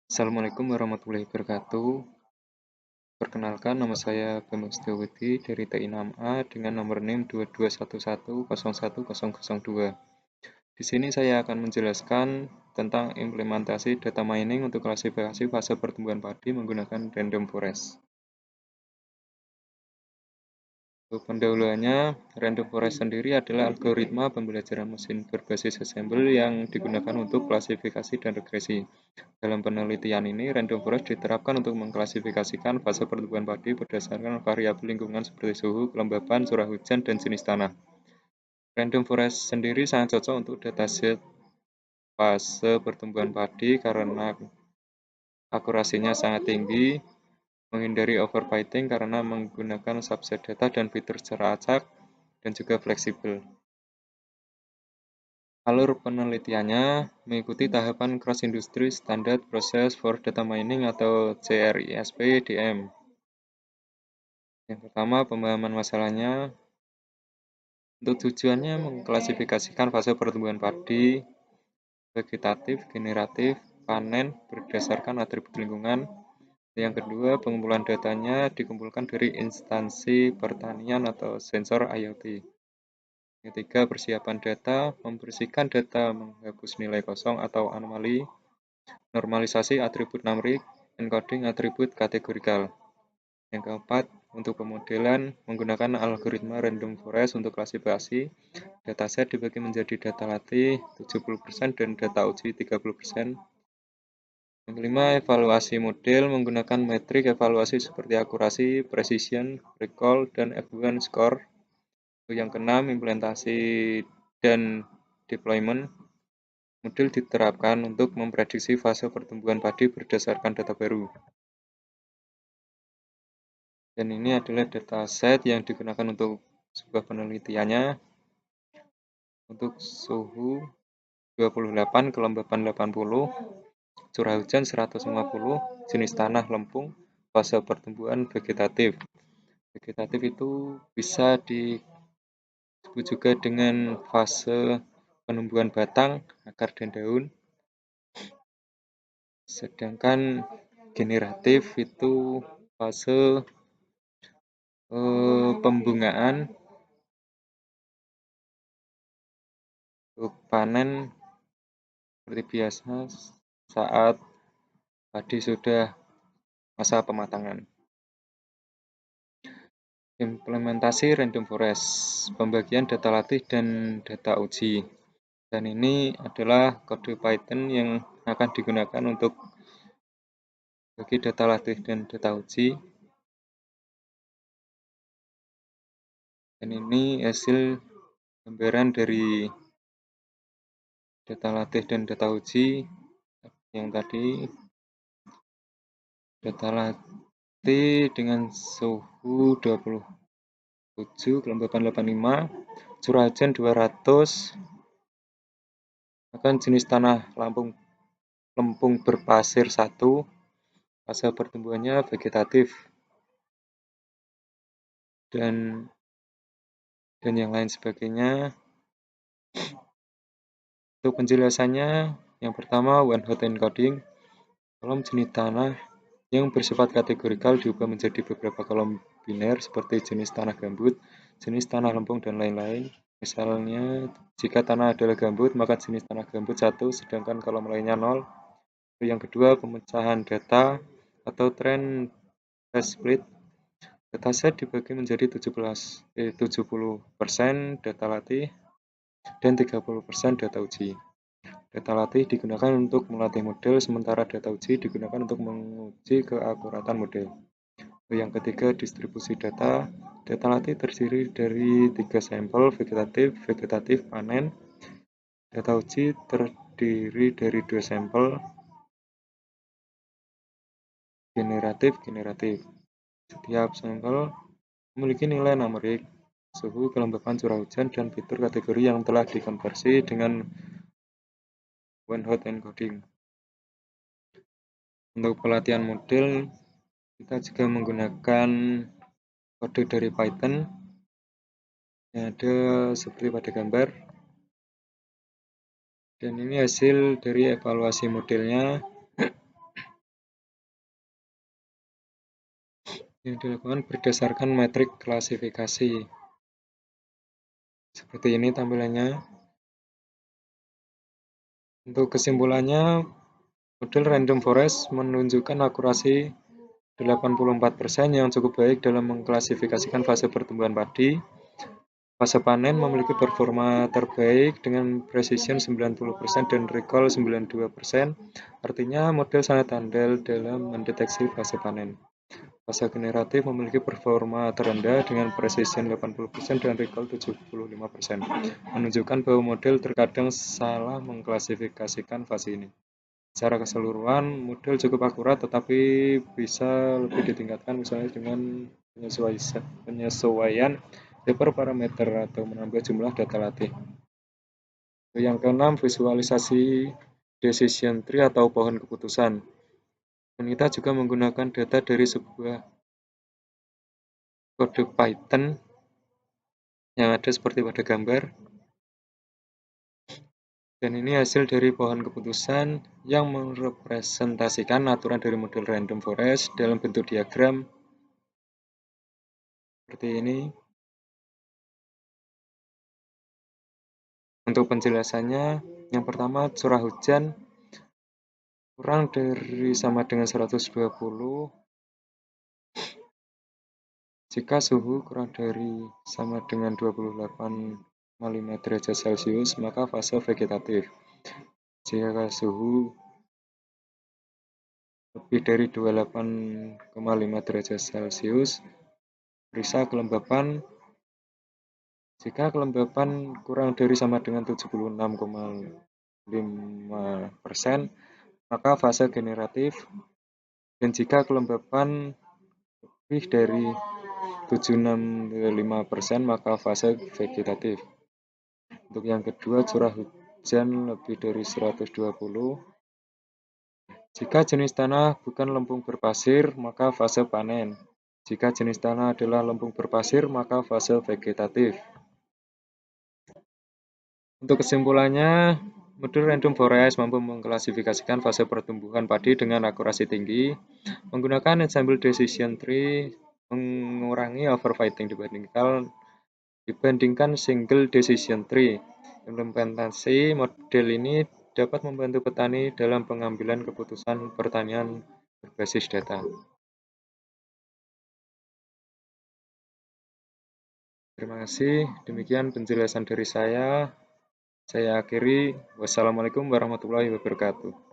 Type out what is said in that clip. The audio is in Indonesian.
Assalamualaikum warahmatullahi wabarakatuh. Perkenalkan, nama saya Bambang Setiawudi dari TI6A dengan nomor NIM 2211010002. Di sini saya akan menjelaskan tentang implementasi data mining untuk klasifikasi fase pertumbuhan padi menggunakan random forest. Untuk pendahuluannya, random forest sendiri adalah algoritma pembelajaran mesin berbasis assembly yang digunakan untuk klasifikasi dan regresi. Dalam penelitian ini, random forest diterapkan untuk mengklasifikasikan fase pertumbuhan padi berdasarkan variabel lingkungan seperti suhu, kelembapan, curah hujan, dan jenis tanah. Random forest sendiri sangat cocok untuk dataset fase pertumbuhan padi karena akurasinya sangat tinggi, menghindari overfitting karena menggunakan subset data dan fitur secara acak, dan juga fleksibel. Alur penelitiannya mengikuti tahapan Cross Industry Standard Process for Data Mining atau CRISP-DM. Yang pertama, pemahaman masalahnya. Untuk tujuannya mengklasifikasikan fase pertumbuhan padi, vegetatif, generatif, panen berdasarkan atribut lingkungan. Yang kedua, pengumpulan datanya dikumpulkan dari instansi pertanian atau sensor IoT. Yang ketiga, persiapan data, membersihkan data, menghapus nilai kosong atau anomali, normalisasi atribut numerik, encoding atribut kategorikal. Yang keempat, untuk pemodelan menggunakan algoritma random forest untuk klasifikasi. Dataset dibagi menjadi data latih 70% dan data uji 30%. Yang kelima, evaluasi model menggunakan metrik evaluasi seperti akurasi, precision, recall, dan F1 score. Yang keenam, implementasi dan deployment. Model diterapkan untuk memprediksi fase pertumbuhan padi berdasarkan data baru. Dan ini adalah dataset yang digunakan untuk sebuah penelitiannya. Untuk suhu 28, kelembapan 80, curah hujan 150, jenis tanah lempung, fase pertumbuhan vegetatif. Vegetatif itu bisa disebut juga dengan fase penumbuhan batang, akar dan daun. Sedangkan generatif itu fase pembungaan. Untuk panen seperti biasa saat padi sudah masa pematangan. Implementasi random forest, pembagian data latih dan data uji. Dan ini adalah kode Python yang akan digunakan untuk bagi data latih dan data uji. Dan ini hasil gambaran dari data latih dan data uji yang tadi. Data latih dengan suhu 27, kelembapan 85, curah hujan 200, akan jenis tanah lempung berpasir 1, fase pertumbuhannya vegetatif, dan yang lain sebagainya. Untuk penjelasannya, yang pertama one hot encoding, kolom jenis tanah yang bersifat kategorikal diubah menjadi beberapa kolom biner seperti jenis tanah gambut, jenis tanah lempung, dan lain-lain. Misalnya, jika tanah adalah gambut, maka jenis tanah gambut 1, sedangkan kolom lainnya 0. Yang kedua, pemecahan data atau trend split. Dataset dibagi menjadi 70% data latih dan 30% data uji. Data latih digunakan untuk melatih model, sementara data uji digunakan untuk menguji keakuratan model. Yang ketiga, distribusi data. Data latih terdiri dari 3 sampel, vegetatif, panen. Data uji terdiri dari 2 sampel, generatif. Setiap sampel memiliki nilai numerik, suhu, kelembapan, curah hujan, dan fitur kategori yang telah dikonversi dengan one hot encoding. Untuk pelatihan model, kita juga menggunakan kode dari Python yang ada seperti pada gambar. Dan ini hasil dari evaluasi modelnya. yang dilakukan berdasarkan metrik klasifikasi. Seperti ini tampilannya. Untuk kesimpulannya, model random forest menunjukkan akurasi 84% yang cukup baik dalam mengklasifikasikan fase pertumbuhan padi. Fase panen memiliki performa terbaik dengan precision 90% dan recall 92%. Artinya model sangat andal dalam mendeteksi fase panen. Fase generatif memiliki performa terendah dengan precision 80% dan recall 75%. Menunjukkan bahwa model terkadang salah mengklasifikasikan fase ini. Secara keseluruhan, model cukup akurat tetapi bisa lebih ditingkatkan misalnya dengan penyesuaian hyperparameter atau menambah jumlah data latih. Yang keenam, visualisasi decision tree atau pohon keputusan. Dan kita juga menggunakan data dari sebuah kode Python yang ada seperti pada gambar. Dan ini hasil dari pohon keputusan yang merepresentasikan aturan dari model random forest dalam bentuk diagram seperti ini. Untuk penjelasannya, yang pertama curah hujan kurang dari sama dengan 120 jika suhu kurang dari sama dengan 28,5 derajat Celcius, maka fase vegetatif. Jika suhu lebih dari 28,5 derajat Celcius, periksa kelembapan. Jika kelembapan kurang dari sama dengan 76,5%, maka fase generatif. Dan jika kelembapan lebih dari 765%, maka fase vegetatif. Untuk yang kedua, curah hujan lebih dari 120. Jika jenis tanah bukan lempung berpasir, maka fase panen. Jika jenis tanah adalah lempung berpasir, maka fase vegetatif. Untuk kesimpulannya, model random forest mampu mengklasifikasikan fase pertumbuhan padi dengan akurasi tinggi. Menggunakan ensemble decision tree mengurangi overfitting dibandingkan single decision tree. Implementasi model ini dapat membantu petani dalam pengambilan keputusan pertanian berbasis data. Terima kasih. Demikian penjelasan dari saya. Saya akhiri. Wassalamualaikum warahmatullahi wabarakatuh.